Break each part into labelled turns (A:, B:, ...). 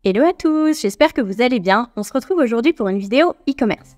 A: Hello à tous, j'espère que vous allez bien. On se retrouve aujourd'hui pour une vidéo e-commerce.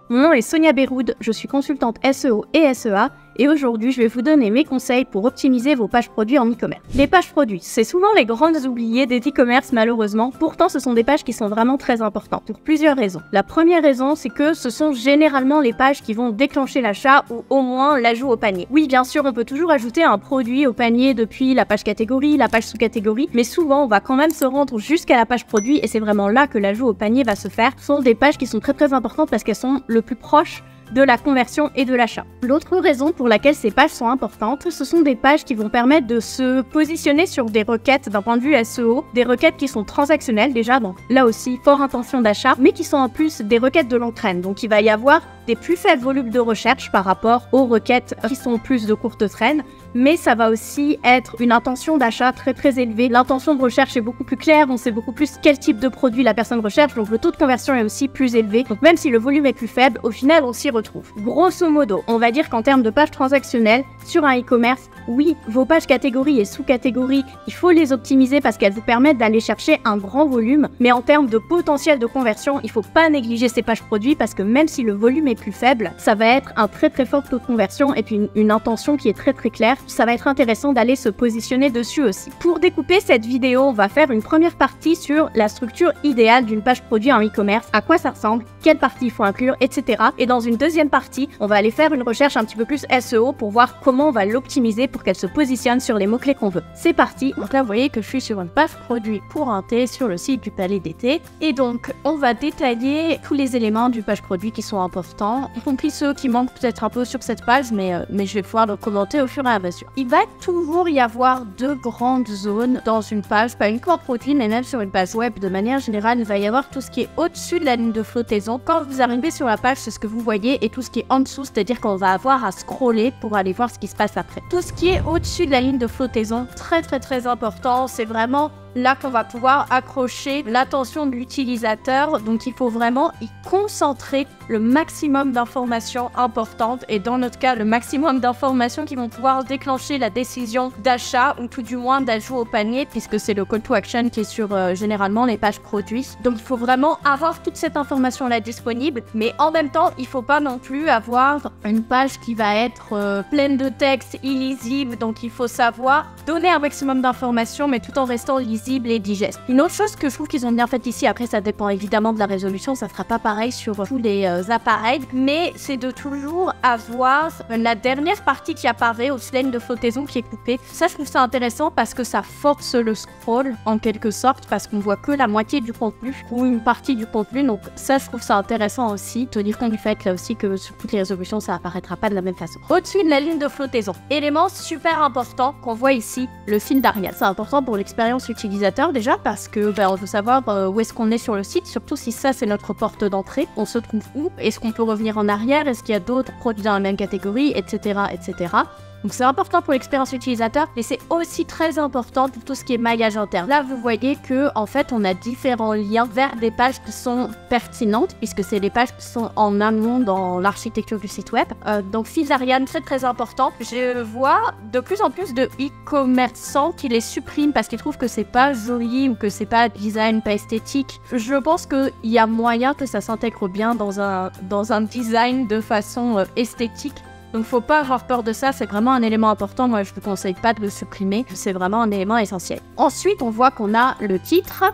A: Mon nom est Sonia Béroud, je suis consultante SEO et SEA et aujourd'hui je vais vous donner mes conseils pour optimiser vos pages produits en e-commerce. Les pages produits, c'est souvent les grandes oubliées des e-commerce malheureusement, pourtant ce sont des pages qui sont vraiment très importantes pour plusieurs raisons. La première raison, c'est que ce sont généralement les pages qui vont déclencher l'achat ou au moins l'ajout au panier. Oui, bien sûr, on peut toujours ajouter un produit au panier depuis la page catégorie, la page sous-catégorie, mais souvent on va quand même se rendre jusqu'à la page produit et c'est vraiment là que l'ajout au panier va se faire. Ce sont des pages qui sont très importantes parce qu'elles sont le plus proches de la conversion et de l'achat. L'autre raison pour laquelle ces pages sont importantes, ce sont des pages qui vont permettre de se positionner sur des requêtes d'un point de vue SEO, des requêtes qui sont transactionnelles déjà, donc là aussi, fort intention d'achat, mais qui sont en plus des requêtes de longue traîne. Donc il va y avoir des plus faibles volumes de recherche par rapport aux requêtes qui sont plus de courte traîne, mais ça va aussi être une intention d'achat très élevée. L'intention de recherche est beaucoup plus claire, on sait beaucoup plus quel type de produit la personne recherche, donc le taux de conversion est aussi plus élevé. Donc même si le volume est plus faible, au final on s'y retrouve. Grosso modo, on va dire qu'en termes de pages transactionnelles, sur un e-commerce, oui, vos pages catégories et sous-catégories, il faut les optimiser parce qu'elles vous permettent d'aller chercher un grand volume, mais en termes de potentiel de conversion, il ne faut pas négliger ces pages produits parce que même si le volume est plus faible, ça va être un très fort taux de conversion et puis une intention qui est très claire. Ça va être intéressant d'aller se positionner dessus aussi. Pour découper cette vidéo, on va faire une première partie sur la structure idéale d'une page produit en e-commerce, à quoi ça ressemble, quelles parties il faut inclure, etc. Et dans une deuxième partie, on va aller faire une recherche un petit peu plus SEO pour voir comment on va l'optimiser pour qu'elle se positionne sur les mots-clés qu'on veut. C'est parti. Donc là, vous voyez que je suis sur une page produit pour un thé sur le site du Palais d'été. Et donc, on va détailler tous les éléments du page produit qui sont importants, y compris ceux qui manquent peut-être un peu sur cette page, mais je vais pouvoir le commenter au fur et à mesure. Il va toujours y avoir deux grandes zones dans une page, pas uniquement produit, mais même sur une page web. De manière générale, il va y avoir tout ce qui est au-dessus de la ligne de flottaison. Quand vous arrivez sur la page, c'est ce que vous voyez, et tout ce qui est en dessous, c'est-à-dire qu'on va avoir à scroller pour aller voir ce qui se passe après. Tout ce qui est au-dessus de la ligne de flottaison, très important, c'est vraiment là qu'on va pouvoir accrocher l'attention de l'utilisateur, donc il faut vraiment y concentrer le maximum d'informations importantes et dans notre cas le maximum d'informations qui vont pouvoir déclencher la décision d'achat ou tout du moins d'ajout au panier puisque c'est le call to action qui est sur généralement les pages produits. Donc il faut vraiment avoir toute cette information là disponible, mais en même temps il faut pas non plus avoir une page qui va être pleine de texte, illisible, donc il faut savoir donner un maximum d'informations mais tout en restant lisible et digeste. Une autre chose que je trouve qu'ils ont bien fait ici, après ça dépend évidemment de la résolution, ça sera pas pareil sur tous les appareils, mais c'est de toujours avoir la dernière partie qui apparaît au ligne de flottaison qui est coupée. Ça je trouve ça intéressant parce que ça force le scroll en quelque sorte parce qu'on voit que la moitié du contenu ou une partie du contenu, donc ça je trouve ça intéressant aussi, tenir compte du fait là aussi que sur toutes les résolutions ça apparaîtra pas de la même façon. Au-dessus de la ligne de flottaison, élément super important qu'on voit ici, le fil d'Arial. C'est important pour l'expérience utilisateur déjà parce que on veut savoir où est-ce qu'on est sur le site, surtout si ça c'est notre porte d'entrée, on se trouve où, est-ce qu'on peut revenir en arrière, est-ce qu'il y a d'autres produits dans la même catégorie, etc. Donc c'est important pour l'expérience utilisateur, mais c'est aussi très important pour tout ce qui est maillage interne. Là, vous voyez que en fait, on a différents liens vers des pages qui sont pertinentes, puisque c'est les pages qui sont en amont dans l'architecture du site web. Donc fil d'Ariane, très important. Je vois de plus en plus de e-commerçants qui les suppriment parce qu'ils trouvent que c'est pas joli ou que c'est pas design, pas esthétique. Je pense qu'il y a moyen que ça s'intègre bien dans un design de façon esthétique. Donc faut pas avoir peur de ça, c'est vraiment un élément important. Moi je ne vous conseille pas de le supprimer, c'est vraiment un élément essentiel. Ensuite on voit qu'on a le titre,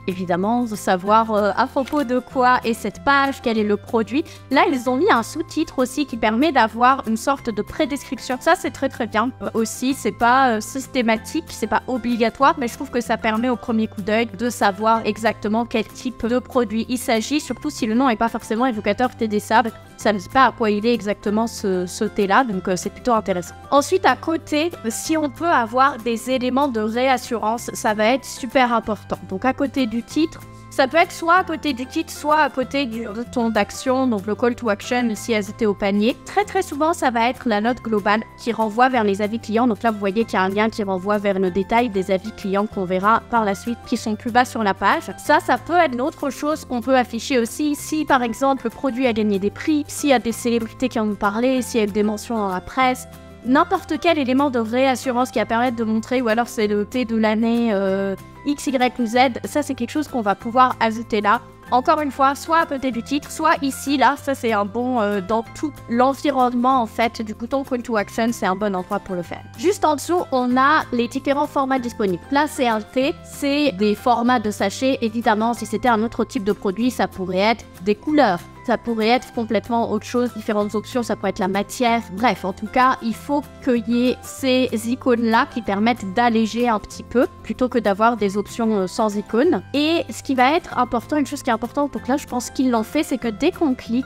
A: évidemment de savoir à propos de quoi est cette page, quel est le produit. Là ils ont mis un sous-titre aussi qui permet d'avoir une sorte de prédescription. Ça c'est très bien aussi, c'est pas systématique, c'est pas obligatoire, mais je trouve que ça permet au premier coup d'œil de savoir exactement quel type de produit il s'agit, surtout si le nom n'est pas forcément évocateur thé des sables. Ça ne dit pas à quoi il est exactement ce thé-là, donc c'est plutôt intéressant. Ensuite, à côté, si on peut avoir des éléments de réassurance, ça va être super important. Donc à côté du titre, ça peut être soit à côté du titre, soit à côté du bouton d'action, donc le call to action, si ajouté au panier. Très souvent, ça va être la note globale qui renvoie vers les avis clients. Donc là, vous voyez qu'il y a un lien qui renvoie vers le détail des avis clients qu'on verra par la suite, qui sont plus bas sur la page. Ça peut être une autre chose qu'on peut afficher aussi. Si, par exemple, le produit a gagné des prix, s'il y a des célébrités qui en ont parlé, s'il y a des mentions dans la presse, n'importe quel élément de réassurance qui va permettre de montrer, ou alors c'est le thé de l'année X, Y ou Z, ça c'est quelque chose qu'on va pouvoir ajouter là. Encore une fois, soit à côté du titre, soit ici, là, ça c'est un bon, dans tout l'environnement en fait du bouton Call to Action, c'est un bon endroit pour le faire. Juste en dessous, on a les différents formats disponibles. Là, c'est un thé, c'est des formats de sachets. Évidemment, si c'était un autre type de produit, ça pourrait être des couleurs. Ça pourrait être complètement autre chose, différentes options, ça pourrait être la matière. Bref, en tout cas, il faut qu'il y ait ces icônes-là qui permettent d'alléger un petit peu, plutôt que d'avoir des options sans icônes. Et ce qui va être important, une chose qui est importante, donc là, je pense qu'ils l'ont fait, c'est que dès qu'on clique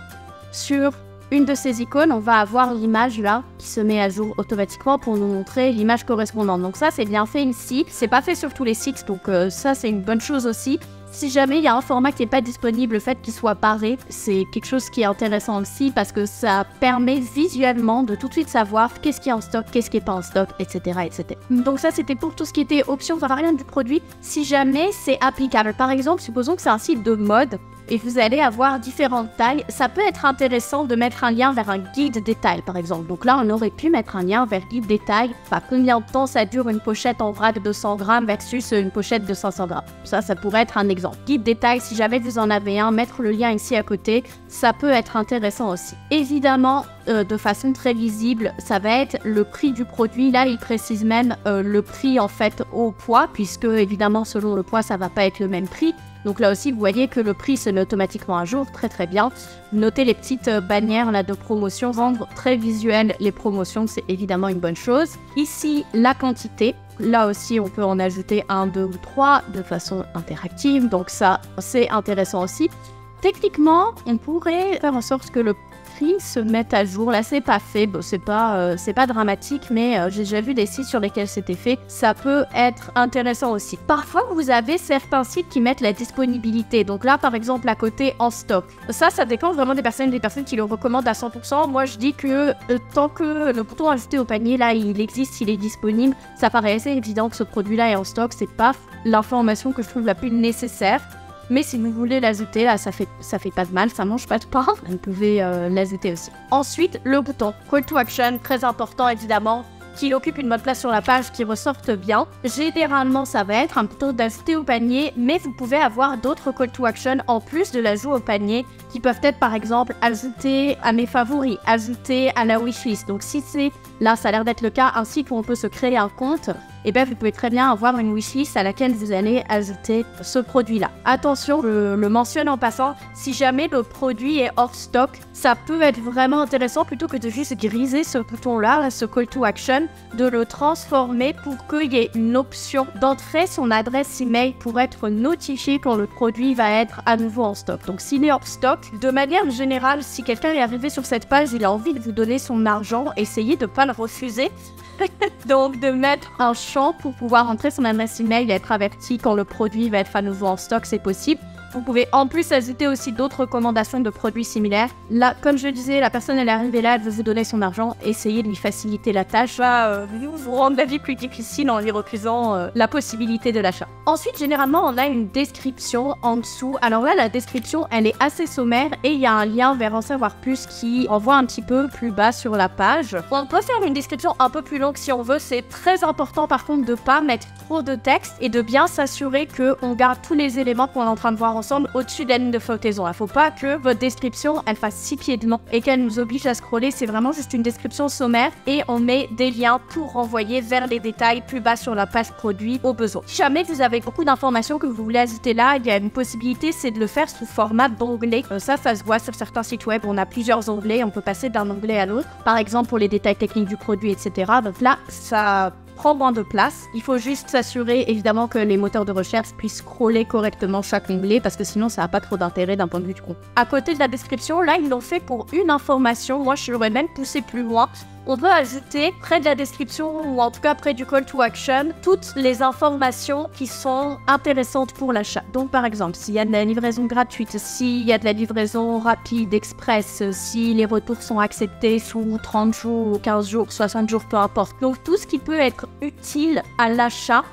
A: sur une de ces icônes, on va avoir l'image là, qui se met à jour automatiquement pour nous montrer l'image correspondante. Donc ça, c'est bien fait ici. C'est pas fait sur tous les sites, donc ça, c'est une bonne chose aussi. Si jamais il y a un format qui n'est pas disponible, le fait qu'il soit barré, c'est quelque chose qui est intéressant aussi parce que ça permet visuellement de tout de suite savoir qu'est-ce qui est en stock, qu'est-ce qui n'est pas en stock, etc., etc. Donc ça, c'était pour tout ce qui était options variantes du produit. Si jamais c'est applicable, par exemple, supposons que c'est un site de mode et vous allez avoir différentes tailles, ça peut être intéressant de mettre un lien vers un guide des tailles, par exemple. Donc là, on aurait pu mettre un lien vers guide des tailles. Enfin, combien de temps ça dure une pochette en vrac de 100 grammes versus une pochette de 500 grammes. Ça pourrait être un exemple. Guide des tailles, si jamais vous en avez un, mettre le lien ici à côté, ça peut être intéressant aussi. Évidemment, de façon très visible, ça va être le prix du produit. Là, il précise même le prix en fait au poids, puisque évidemment, selon le poids, ça va pas être le même prix. Donc là aussi, vous voyez que le prix se met automatiquement à jour, très très bien. Notez les petites bannières là, de promotion, rendre très visuel les promotions, c'est évidemment une bonne chose. Ici, la quantité. Là aussi, on peut en ajouter 1, 2 ou 3 de façon interactive, donc ça, c'est intéressant aussi. Techniquement, on pourrait faire en sorte que le prix se mette à jour. Là, c'est pas fait, bon, c'est pas dramatique, mais j'ai déjà vu des sites sur lesquels c'était fait. Ça peut être intéressant aussi. Parfois, vous avez certains sites qui mettent la disponibilité. Donc là, par exemple, à côté, en stock. Ça dépend vraiment des personnes qui le recommandent à 100%. Moi, je dis que tant que le bouton ajouter au panier, là, il existe, il est disponible, ça paraît assez évident que ce produit-là est en stock. C'est pas l'information que je trouve la plus nécessaire. Mais si vous voulez l'ajouter, là, ça fait pas de mal, ça mange pas de pain. Vous pouvez l'ajouter aussi. Ensuite, le bouton Call to Action, très important évidemment, qu'il occupe une bonne place sur la page, qui ressorte bien. Généralement, ça va être un bouton d'ajouter au panier, mais vous pouvez avoir d'autres Call to Action en plus de l'ajout au panier, qui peuvent être par exemple ajouter à mes favoris, ajouter à la wishlist. Donc si c'est là, ça a l'air d'être le cas, un site où on peut se créer un compte, et bien vous pouvez très bien avoir une wishlist à laquelle vous allez ajouter ce produit-là. Attention, je le mentionne en passant, si jamais le produit est hors stock, ça peut être vraiment intéressant plutôt que de juste griser ce bouton-là, ce Call to Action, de le transformer pour qu'il y ait une option d'entrer son adresse email pour être notifié quand le produit va être à nouveau en stock. Donc s'il est hors stock, de manière générale, si quelqu'un est arrivé sur cette page, il a envie de vous donner son argent, essayez de ne pas le refuser. Donc de mettre un champ pour pouvoir entrer son adresse email et être averti quand le produit va être à nouveau en stock, c'est possible. Vous pouvez en plus ajouter aussi d'autres recommandations de produits similaires. Là, comme je le disais, la personne elle est arrivée là, elle veut vous donner son argent, essayez de lui faciliter la tâche, va vous rendre la vie plus difficile en lui refusant la possibilité de l'achat. Ensuite, généralement, on a une description en dessous. Alors là, la description, elle est assez sommaire et il y a un lien vers en savoir plus qui envoie un petit peu plus bas sur la page. On peut faire une description un peu plus longue si on veut. C'est très important par contre de ne pas mettre trop de texte et de bien s'assurer qu'on garde tous les éléments qu'on est en train de voir ensemble au-dessus de la ligne de flottaison. Il ne faut pas que votre description elle fasse 6 pieds de long et qu'elle nous oblige à scroller. C'est vraiment juste une description sommaire et on met des liens pour renvoyer vers les détails plus bas sur la page produit au besoin. Si jamais vous avez beaucoup d'informations que vous voulez ajouter là, il y a une possibilité, c'est de le faire sous format d'onglet. Ça se voit sur certains sites web. On a plusieurs onglets, on peut passer d'un onglet à l'autre. Par exemple pour les détails techniques du produit, etc. Donc là, ça prend moins de place. Il faut juste s'assurer évidemment que les moteurs de recherche puissent scroller correctement chaque onglet parce que sinon ça n'a pas trop d'intérêt d'un point de vue du compte. À côté de la description, là ils l'ont fait pour une information. Moi je l'aurais même poussé plus loin. On peut ajouter près de la description ou en tout cas près du call to action toutes les informations qui sont intéressantes pour l'achat. Donc par exemple, s'il y a de la livraison gratuite, s'il y a de la livraison rapide, express, si les retours sont acceptés sous 30 jours, 15 jours, 60 jours, peu importe. Donc tout ce qui peut être utile à l'achat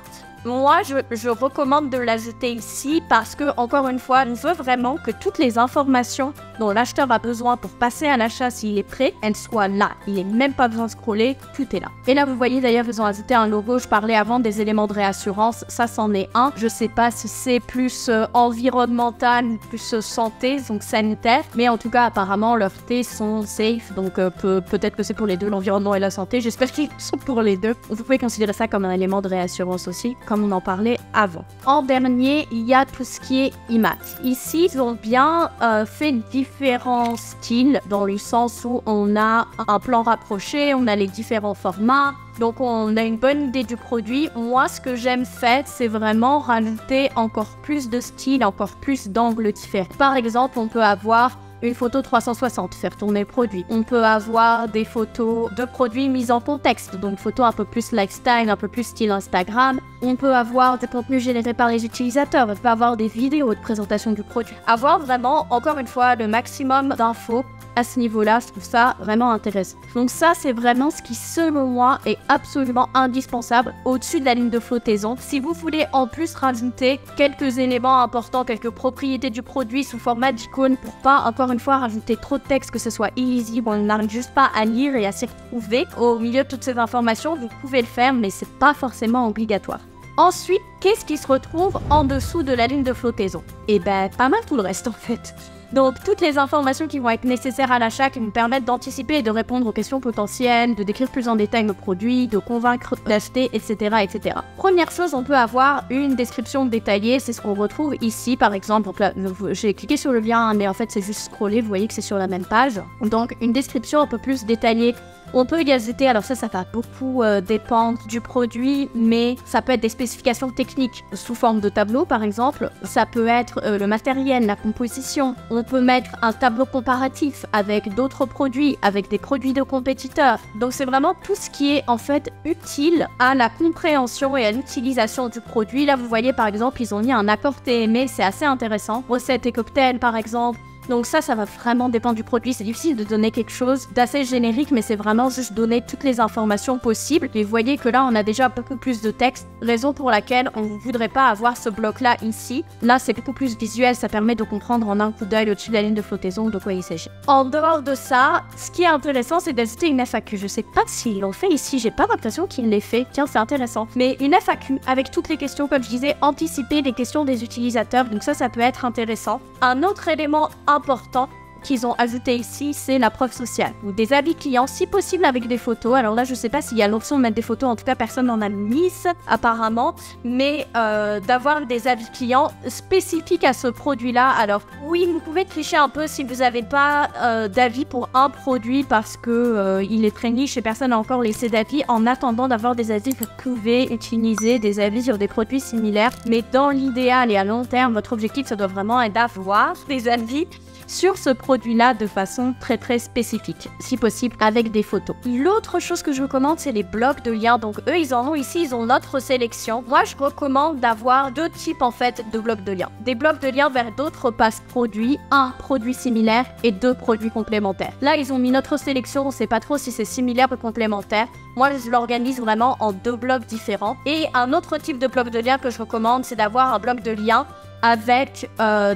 A: moi, je recommande de l'ajouter ici parce que, encore une fois, on veut vraiment que toutes les informations dont l'acheteur a besoin pour passer à l'achat s'il est prêt, elles soient là. Il n'est même pas besoin de scroller, tout est là. Et là, vous voyez d'ailleurs, ils ont ajouté un logo. Je parlais avant des éléments de réassurance. Ça, c'en est un. Je sais pas si c'est plus environnemental ou plus santé, donc sanitaire. Mais en tout cas, apparemment, leurs thés sont safe. Donc peut-être que c'est pour les deux, l'environnement et la santé. J'espère qu'ils sont pour les deux. Vous pouvez considérer ça comme un élément de réassurance aussi, comme on en parlait avant. En dernier, il y a tout ce qui est image. Ici, ils ont bien fait différents styles, dans le sens où on a un plan rapproché, on a les différents formats. Donc on a une bonne idée du produit. Moi, ce que j'aime faire, c'est vraiment rajouter encore plus de styles, encore plus d'angles différents. Par exemple, on peut avoir une photo 360, faire tourner le produit. On peut avoir des photos de produits mis en contexte, donc photos un peu plus lifestyle, un peu plus style Instagram. On peut avoir des contenus générés par les utilisateurs, on peut avoir des vidéos de présentation du produit. Avoir vraiment, encore une fois, le maximum d'infos à ce niveau-là, je trouve ça vraiment intéressant. Donc ça, c'est vraiment ce qui, selon moi, est absolument indispensable au-dessus de la ligne de flottaison. Si vous voulez en plus rajouter quelques éléments importants, quelques propriétés du produit sous format d'icône pour pas, encore une fois, rajouter trop de texte, que ce soit illisible, on n'arrive juste pas à lire et à s'y retrouver au milieu de toutes ces informations, vous pouvez le faire, mais c'est pas forcément obligatoire. Ensuite, qu'est-ce qui se retrouve en dessous de la ligne de flottaison? Eh ben, pas mal tout le reste en fait. Donc, toutes les informations qui vont être nécessaires à l'achat, qui nous permettent d'anticiper et de répondre aux questions potentielles, de décrire plus en détail le produit, de convaincre d'acheter, etc., etc. Première chose, on peut avoir une description détaillée, c'est ce qu'on retrouve ici, par exemple. Donc là, j'ai cliqué sur le lien, mais en fait, c'est juste scroller, vous voyez que c'est sur la même page. Donc, une description un peu plus détaillée. On peut y ajouter, alors ça va beaucoup dépendre du produit, mais ça peut être des spécifications techniques sous forme de tableau, par exemple. Ça peut être le matériel, la composition. On peut mettre un tableau comparatif avec d'autres produits, avec des produits de compétiteurs. Donc c'est vraiment tout ce qui est en fait utile à la compréhension et à l'utilisation du produit. Là, vous voyez par exemple, ils ont mis un accord TME, c'est assez intéressant. Recettes et cocktails, par exemple. Donc ça va vraiment dépendre du produit. C'est difficile de donner quelque chose d'assez générique, mais c'est vraiment juste donner toutes les informations possibles. Et vous voyez que là, on a déjà beaucoup plus de texte, raison pour laquelle on ne voudrait pas avoir ce bloc-là ici. Là, c'est beaucoup plus visuel, ça permet de comprendre en un coup d'œil au-dessus de la ligne de flottaison de quoi il s'agit. En dehors de ça, ce qui est intéressant, c'est d'ajouter une FAQ. Je sais pas s'ils l'ont fait ici, j'ai pas l'impression qu'ils l'aient fait. Tiens, c'est intéressant. Mais une FAQ avec toutes les questions, comme je disais, anticiper les questions des utilisateurs. Donc ça peut être intéressant. Un autre élément important qu'ils ont ajouté ici, c'est la preuve sociale. Ou des avis clients, si possible avec des photos. Alors là, je sais pas s'il y a l'option de mettre des photos, en tout cas personne n'en a mis apparemment, mais d'avoir des avis clients spécifiques à ce produit-là. Alors oui, vous pouvez tricher un peu si vous n'avez pas d'avis pour un produit parce que il est très niche et personne n'a encore laissé d'avis. En attendant d'avoir des avis, vous pouvez utiliser des avis sur des produits similaires. Mais dans l'idéal et à long terme, votre objectif, ça doit vraiment être d'avoir des avis sur ce produit-là de façon très spécifique, si possible avec des photos. L'autre chose que je recommande, c'est les blocs de liens. Donc eux, ils en ont ici, ils ont notre sélection. Moi, je recommande d'avoir deux types en fait de blocs de liens. Des blocs de liens vers d'autres pages produits, un produit similaire et deux produits complémentaires. Là, ils ont mis notre sélection, on sait pas trop si c'est similaire ou complémentaire. Moi, je l'organise vraiment en deux blocs différents. Et un autre type de bloc de liens que je recommande, c'est d'avoir un bloc de liens avec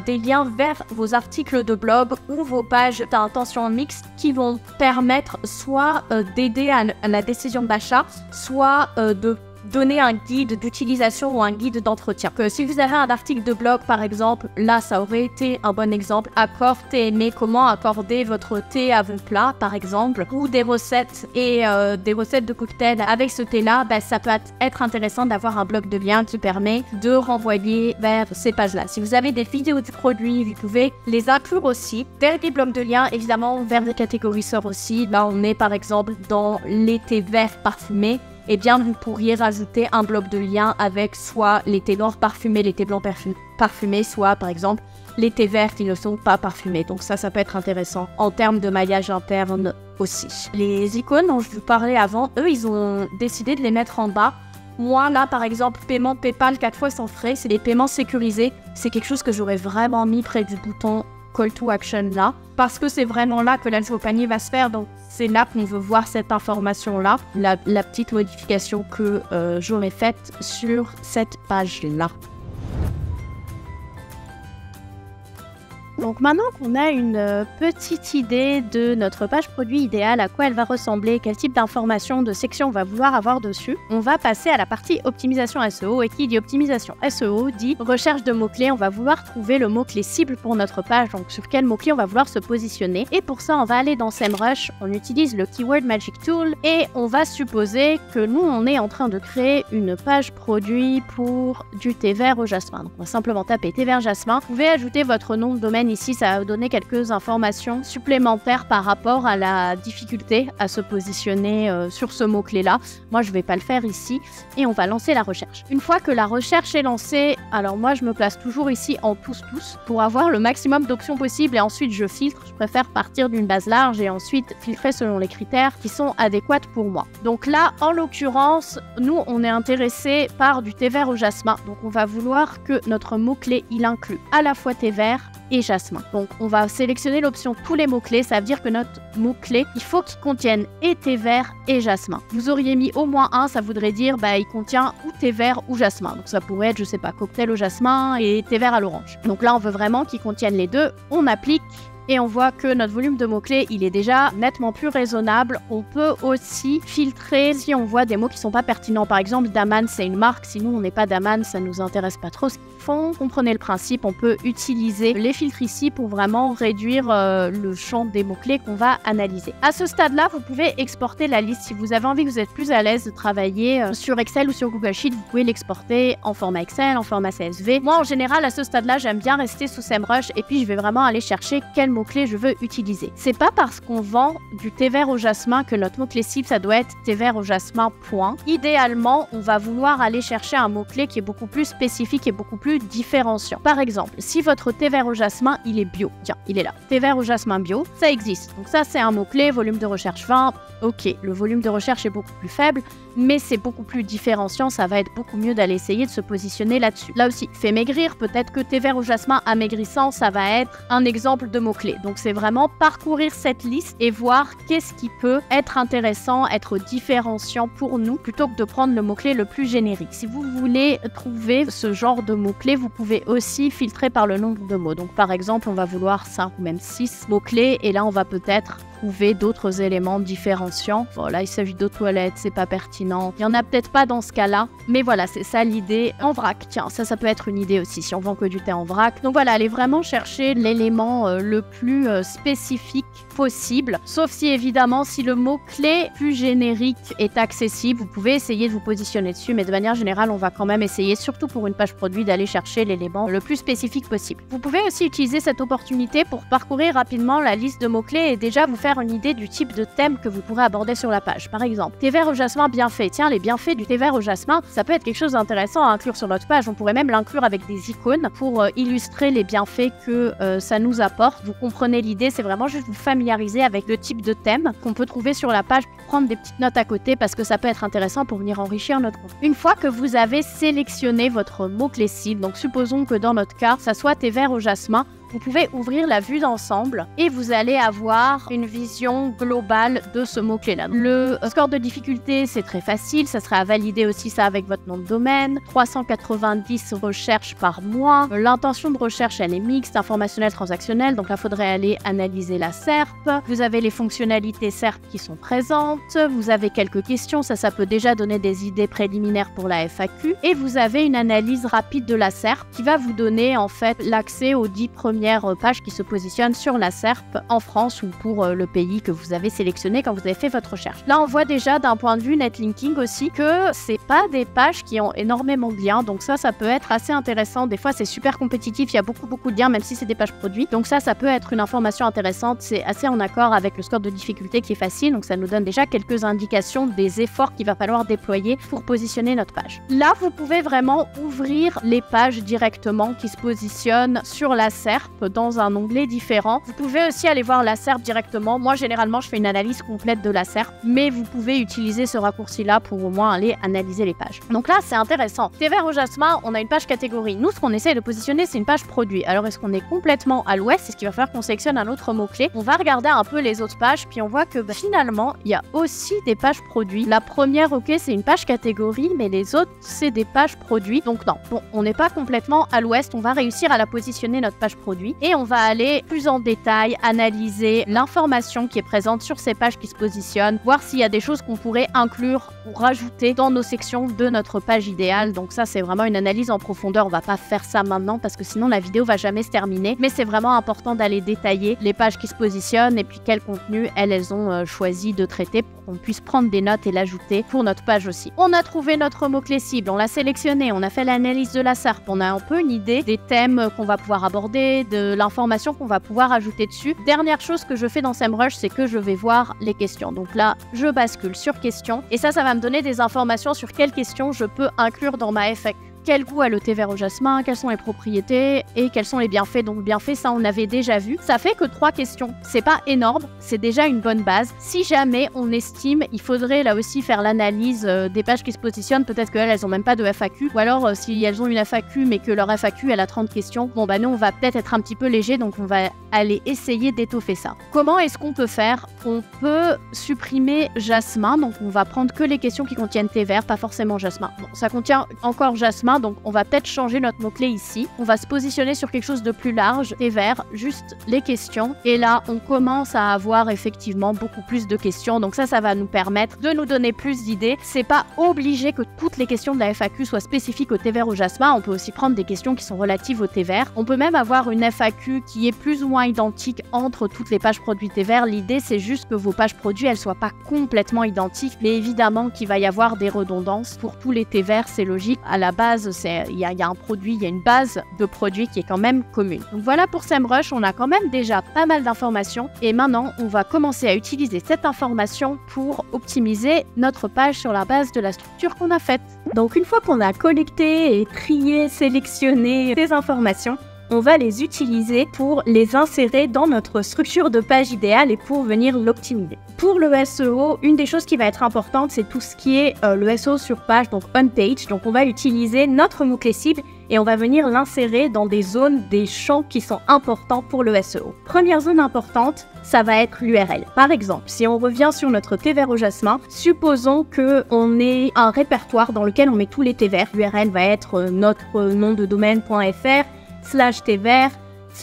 A: des liens vers vos articles de blog ou vos pages d'intention mixte qui vont permettre soit d'aider à la décision d'achat, soit de donner un guide d'utilisation ou un guide d'entretien. Que si vous avez un article de blog par exemple, là ça aurait été un bon exemple, accord TME, comment accorder votre thé à vos plats par exemple, ou des recettes et des recettes de cocktails avec ce thé là, ça peut être intéressant d'avoir un bloc de liens qui permet de renvoyer vers ces pages là. Si vous avez des vidéos du produit, vous pouvez les inclure aussi. Dernier bloc de liens évidemment vers des catégories sort aussi. Là on est par exemple dans les thés verts parfumés. Eh bien, vous pourriez rajouter un bloc de liens avec soit les thés noirs parfumés, les thés blancs parfumés, soit par exemple les thés verts qui ne sont pas parfumés. Donc ça peut être intéressant en termes de maillage interne aussi. Les icônes dont je vous parlais avant, eux, ils ont décidé de les mettre en bas. Moi, là, par exemple, paiement PayPal 4 fois sans frais, c'est des paiements sécurisés. C'est quelque chose que j'aurais vraiment mis près du bouton call to action là, parce que c'est vraiment là que l'ajout au panier va se faire. Donc c'est là qu'on veut voir cette information là, la petite modification que j'aurais faite sur cette page là. Donc maintenant qu'on a une petite idée de notre page produit idéale, à quoi elle va ressembler, quel type d'informations, de sections on va vouloir avoir dessus, on va passer à la partie optimisation SEO. Et qui dit optimisation SEO dit recherche de mots-clés. On va vouloir trouver le mot-clé cible pour notre page, donc sur quel mot-clé on va vouloir se positionner. Et pour ça, on va aller dans SEMrush, on utilise le Keyword Magic Tool et on va supposer que nous, on est en train de créer une page produit pour du thé vert au jasmin. Donc on va simplement taper thé vert jasmin. Vous pouvez ajouter votre nom de domaine ici, ça va vous donner quelques informations supplémentaires par rapport à la difficulté à se positionner sur ce mot-clé là. Moi, je ne vais pas le faire ici et on va lancer la recherche. Une fois que la recherche est lancée, alors moi, je me place toujours ici en pouce pour avoir le maximum d'options possibles et ensuite je filtre. Je préfère partir d'une base large et ensuite filtrer selon les critères qui sont adéquats pour moi. Donc là, en l'occurrence, nous, on est intéressé par du thé vert au jasmin. Donc on va vouloir que notre mot-clé, il inclut à la fois thé vert et jasmin. Donc on va sélectionner l'option tous les mots-clés. Ça veut dire que notre mot-clé, il faut qu'il contienne et thé vert et jasmin. Vous auriez mis au moins un, ça voudrait dire il contient ou thé vert ou jasmin. Donc ça pourrait être, je sais pas, cocktail au jasmin et thé vert à l'orange. Donc là, on veut vraiment qu'il contienne les deux. On applique. Et on voit que notre volume de mots-clés, il est déjà nettement plus raisonnable. On peut aussi filtrer si on voit des mots qui sont pas pertinents. Par exemple, Daman, c'est une marque. Si nous, on n'est pas Daman, ça nous intéresse pas trop ce qu'ils font. Comprenez le principe, on peut utiliser les filtres ici pour vraiment réduire le champ des mots-clés qu'on va analyser. À ce stade-là, vous pouvez exporter la liste. Si vous avez envie, que vous êtes plus à l'aise de travailler sur Excel ou sur Google Sheet, vous pouvez l'exporter en format Excel, en format CSV. Moi, en général, à ce stade-là, j'aime bien rester sous SEMrush et puis je vais vraiment aller chercher quel mot-clé je veux utiliser. C'est pas parce qu'on vend du thé vert au jasmin que notre mot-clé cible, ça doit être thé vert au jasmin, point. Idéalement, on va vouloir aller chercher un mot-clé qui est beaucoup plus spécifique et beaucoup plus différenciant. Par exemple, si votre thé vert au jasmin, il est bio, tiens, il est là. Thé vert au jasmin bio, ça existe. Donc ça, c'est un mot-clé, volume de recherche 20. Ok, le volume de recherche est beaucoup plus faible, mais c'est beaucoup plus différenciant. Ça va être beaucoup mieux d'aller essayer de se positionner là-dessus. Là aussi, fait maigrir, peut-être que thé vert au jasmin amaigrissant, ça va être un exemple de mot-clé. Donc c'est vraiment parcourir cette liste et voir qu'est-ce qui peut être intéressant, être différenciant pour nous, plutôt que de prendre le mot-clé le plus générique. Si vous voulez trouver ce genre de mots-clés, vous pouvez aussi filtrer par le nombre de mots. Donc par exemple, on va vouloir 5 ou même 6 mots-clés et là on va peut-être trouver d'autres éléments différenciants. Voilà, il s'agit d'eau toilette, c'est pas pertinent. Il y en a peut-être pas dans ce cas-là, mais voilà, c'est ça l'idée. En vrac, tiens, ça peut être une idée aussi si on vend que du thé en vrac. Donc voilà, allez vraiment chercher l'élément le plus spécifique possible, sauf si évidemment, si le mot-clé plus générique est accessible, vous pouvez essayer de vous positionner dessus, mais de manière générale, on va quand même essayer, surtout pour une page produit, d'aller chercher l'élément le plus spécifique possible. Vous pouvez aussi utiliser cette opportunité pour parcourir rapidement la liste de mots-clés et déjà vous faire une idée du type de thème que vous pourrez aborder sur la page. Par exemple, thé vert au jasmin bienfait. Tiens, les bienfaits du thé vert au jasmin, ça peut être quelque chose d'intéressant à inclure sur notre page. On pourrait même l'inclure avec des icônes pour illustrer les bienfaits que ça nous apporte. Vous comprenez l'idée, c'est vraiment juste vous familiariser avec le type de thème qu'on peut trouver sur la page, prendre des petites notes à côté parce que ça peut être intéressant pour venir enrichir notre contenu. Une fois que vous avez sélectionné votre mot-clé cible, donc supposons que dans notre cas, ça soit thé vert au jasmin, vous pouvez ouvrir la vue d'ensemble et vous allez avoir une vision globale de ce mot-clé-là. Le score de difficulté, c'est très facile. Ça sera à valider aussi ça avec votre nom de domaine. 390 recherches par mois. L'intention de recherche, elle est mixte, informationnelle, transactionnelle. Donc là, il faudrait aller analyser la SERP. Vous avez les fonctionnalités SERP qui sont présentes. Vous avez quelques questions. Ça peut déjà donner des idées préliminaires pour la FAQ. Et vous avez une analyse rapide de la SERP qui va vous donner en fait l'accès aux 10 premières pages qui se positionnent sur la SERP en France ou pour le pays que vous avez sélectionné quand vous avez fait votre recherche. Là, on voit déjà d'un point de vue netlinking aussi que c'est pas des pages qui ont énormément de liens, donc ça peut être assez intéressant. Des fois, c'est super compétitif, il y a beaucoup de liens, même si c'est des pages produits. Donc ça peut être une information intéressante. C'est assez en accord avec le score de difficulté qui est facile, donc ça nous donne déjà quelques indications des efforts qu'il va falloir déployer pour positionner notre page. Là, vous pouvez vraiment ouvrir les pages directement qui se positionnent sur la SERP SERP dans un onglet différent. Vous pouvez aussi aller voir la SERP directement. Moi, généralement, je fais une analyse complète de la SERP, mais vous pouvez utiliser ce raccourci-là pour au moins aller analyser les pages. Donc là, c'est intéressant. Thé vert au jasmin, on a une page catégorie. Nous, ce qu'on essaie de positionner, c'est une page produit. Alors, est-ce qu'on est complètement à l'ouest? C'est ce qui va faire qu'on sélectionne un autre mot-clé. On va regarder un peu les autres pages, puis on voit que finalement, il y a aussi des pages produits. La première, ok, c'est une page catégorie, mais les autres, c'est des pages produits. Donc non, bon, on n'est pas complètement à l'ouest. On va réussir à la positionner, notre page produit. Et on va aller plus en détail, analyser l'information qui est présente sur ces pages qui se positionnent, voir s'il y a des choses qu'on pourrait inclure ou rajouter dans nos sections de notre page idéale. Donc ça, c'est vraiment une analyse en profondeur. On va pas faire ça maintenant parce que sinon la vidéo va jamais se terminer. Mais c'est vraiment important d'aller détailler les pages qui se positionnent et puis quel contenu elles ont choisi de traiter pour qu'on puisse prendre des notes et l'ajouter pour notre page aussi. On a trouvé notre mot-clé cible, on l'a sélectionné, on a fait l'analyse de la SERP, on a un peu une idée des thèmes qu'on va pouvoir aborder, de l'information qu'on va pouvoir ajouter dessus. Dernière chose que je fais dans SEMrush, c'est que je vais voir les questions. Donc là, je bascule sur questions et ça va me donner des informations sur quelles questions je peux inclure dans ma FAQ. Quel goût a le thé vert au jasmin, quelles sont les propriétés et quels sont les bienfaits. Donc bienfaits, ça on avait déjà vu. Ça fait que 3 questions. C'est pas énorme, c'est déjà une bonne base. Si jamais on estime, il faudrait là aussi faire l'analyse des pages qui se positionnent. Peut-être qu'elles, elles ont même pas de FAQ. Ou alors si elles ont une FAQ mais que leur FAQ elle a 30 questions, bon bah nous on va peut-être être un petit peu léger, donc on va aller essayer d'étoffer ça. Comment est-ce qu'on peut faire? On peut supprimer jasmin, donc on va prendre que les questions qui contiennent thé vert, pas forcément jasmin. Bon, ça contient encore jasmin, donc on va peut-être changer notre mot-clé ici. On va se positionner sur quelque chose de plus large, thé vert, juste les questions. Et là, on commence à avoir effectivement beaucoup plus de questions. Donc ça va nous permettre de nous donner plus d'idées. C'est pas obligé que toutes les questions de la FAQ soient spécifiques au thé vert au jasmin. On peut aussi prendre des questions qui sont relatives au thé vert. On peut même avoir une FAQ qui est plus ou moins identique entre toutes les pages produits thé vert. L'idée, c'est juste que vos pages produits, elles soient pas complètement identiques. Mais évidemment qu'il va y avoir des redondances. Pour tous les thés verts, c'est logique. À la base, il y a un produit, il y a une base de produits qui est quand même commune. Donc voilà pour SEMrush, on a quand même déjà pas mal d'informations et maintenant on va commencer à utiliser cette information pour optimiser notre page sur la base de la structure qu'on a faite. Donc une fois qu'on a collecté et trié, sélectionné ces informations, on va les utiliser pour les insérer dans notre structure de page idéale et pour venir l'optimiser. Pour le SEO, une des choses qui va être importante, c'est tout ce qui est le SEO sur page, donc on page. Donc on va utiliser notre mot-clé cible et on va venir l'insérer dans des zones, des champs qui sont importants pour le SEO. Première zone importante, ça va être l'URL. Par exemple, si on revient sur notre thé vert au jasmin, supposons qu'on ait un répertoire dans lequel on met tous les thés verts. L'URL va être notre nom de domaine.fr /thé vert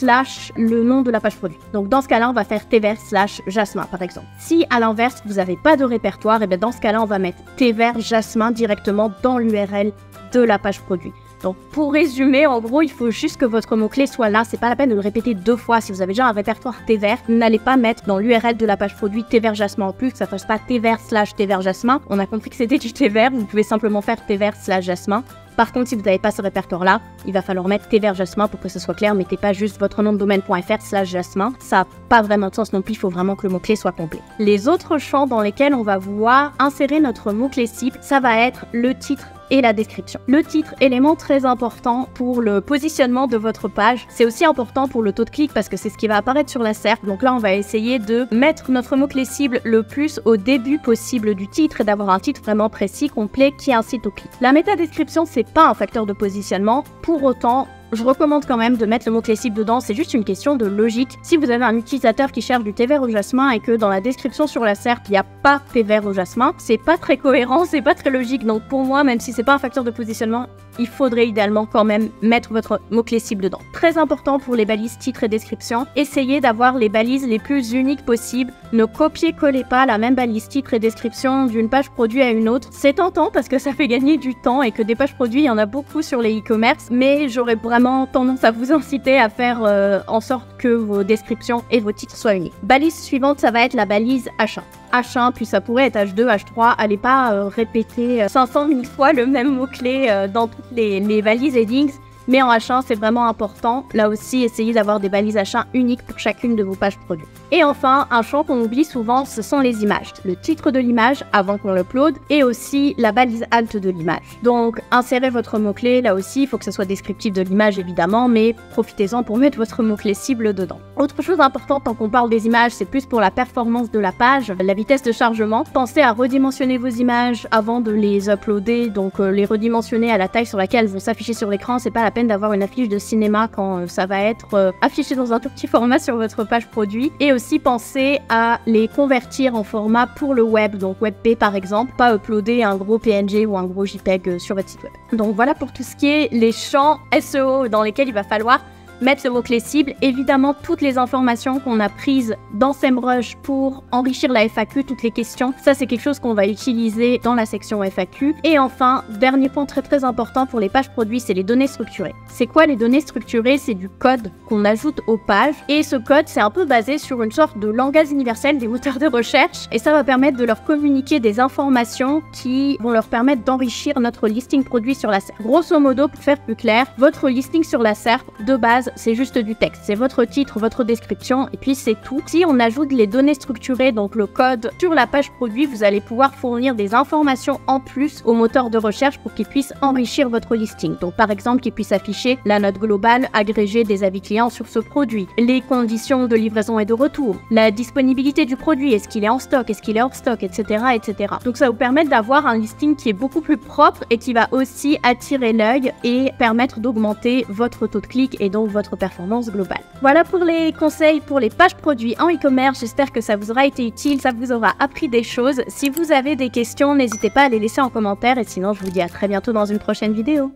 A: / le nom de la page produit. Donc dans ce cas-là, on va faire thé vert / jasmin par exemple. Si à l'inverse, vous n'avez pas de répertoire, et bien dans ce cas-là, on va mettre thé vert jasmin directement dans l'URL de la page produit. Donc pour résumer, en gros, il faut juste que votre mot-clé soit là. C'est pas la peine de le répéter 2 fois. Si vous avez déjà un répertoire thé vert, n'allez pas mettre dans l'URL de la page produit thé vert jasmin en plus, que ça fasse pas thé vert / thé vert jasmin. On a compris que c'était du thé vert. Vous pouvez simplement faire thé vert / jasmin. Par contre, si vous n'avez pas ce répertoire-là, il va falloir mettre thé vert jasmin pour que ce soit clair. Mettez pas juste votre nom de domaine.fr / jasmin. Ça n'a pas vraiment de sens non plus. Il faut vraiment que le mot-clé soit complet. Les autres champs dans lesquels on va vouloir insérer notre mot-clé cible, ça va être le titre et la description. Le titre, élément très important pour le positionnement de votre page. C'est aussi important pour le taux de clic parce que c'est ce qui va apparaître sur la SERP. Donc là, on va essayer de mettre notre mot-clé cible le plus au début possible du titre et d'avoir un titre vraiment précis, complet, qui incite au clic. La métadescription, c'est pas un facteur de positionnement. Pour autant, je recommande quand même de mettre le mot-clé cible dedans, c'est juste une question de logique. Si vous avez un utilisateur qui cherche du thé vert au jasmin et que dans la description sur la SERP, il n'y a pas thé vert au jasmin, c'est pas très cohérent, c'est pas très logique. Donc pour moi, même si c'est pas un facteur de positionnement, il faudrait idéalement quand même mettre votre mot-clé cible dedans. Très important pour les balises titre et description, essayez d'avoir les balises les plus uniques possibles. Ne copiez-collez pas la même balise titre et description d'une page produit à une autre. C'est tentant parce que ça fait gagner du temps et que des pages produits, il y en a beaucoup sur les e-commerce, mais j'aurais vraiment tendance à vous inciter à faire en sorte que vos descriptions et vos titres soient uniques. Balise suivante, ça va être la balise H1. H1, puis ça pourrait être H2, H3. Allez pas répéter 500 000 fois le même mot-clé dans toutes les balises headings. mais en H1 c'est vraiment important. Là aussi, essayez d'avoir des balises H1 uniques pour chacune de vos pages produits. Et enfin, un champ qu'on oublie souvent, ce sont les images. Le titre de l'image avant qu'on l'upload et aussi la balise alt de l'image. Donc insérez votre mot-clé, là aussi il faut que ce soit descriptif de l'image évidemment, mais profitez-en pour mettre votre mot-clé cible dedans. Autre chose importante tant qu'on parle des images, c'est plus pour la performance de la page, la vitesse de chargement. Pensez à redimensionner vos images avant de les uploader, donc les redimensionner à la taille sur laquelle elles vont s'afficher sur l'écran. C'est pas la peine d'avoir une affiche de cinéma quand ça va être affiché dans un tout petit format sur votre page produit. Et aussi pensez à les convertir en format pour le web, donc WebP par exemple, pas uploader un gros PNG ou un gros JPEG sur votre site web. Donc voilà pour tout ce qui est les champs SEO dans lesquels il va falloir mettre le mot-clé cible. Évidemment, toutes les informations qu'on a prises dans SEMrush pour enrichir la FAQ, toutes les questions, ça c'est quelque chose qu'on va utiliser dans la section FAQ. Et enfin, dernier point très important pour les pages produits, c'est les données structurées. C'est quoi les données structurées? C'est du code qu'on ajoute aux pages. Et ce code, c'est un peu basé sur une sorte de langage universel des moteurs de recherche. Et ça va permettre de leur communiquer des informations qui vont leur permettre d'enrichir notre listing produit sur la SERP. Grosso modo, pour faire plus clair, votre listing sur la SERP, de base, c'est juste du texte. C'est votre titre, votre description, et puis c'est tout. Si on ajoute les données structurées, donc le code, sur la page produit, vous allez pouvoir fournir des informations en plus au moteur de recherche pour qu'il puisse enrichir votre listing. Donc par exemple, qu'il puisse afficher la note globale agrégée des avis clients sur ce produit, les conditions de livraison et de retour, la disponibilité du produit, est-ce qu'il est en stock, est-ce qu'il est hors stock, etc., etc. Donc ça vous permet d'avoir un listing qui est beaucoup plus propre et qui va aussi attirer l'œil et permettre d'augmenter votre taux de clic et donc votre performance globale. Voilà pour les conseils pour les pages produits en e-commerce. J'espère que ça vous aura été utile, ça vous aura appris des choses. Si vous avez des questions, n'hésitez pas à les laisser en commentaire et sinon je vous dis à très bientôt dans une prochaine vidéo.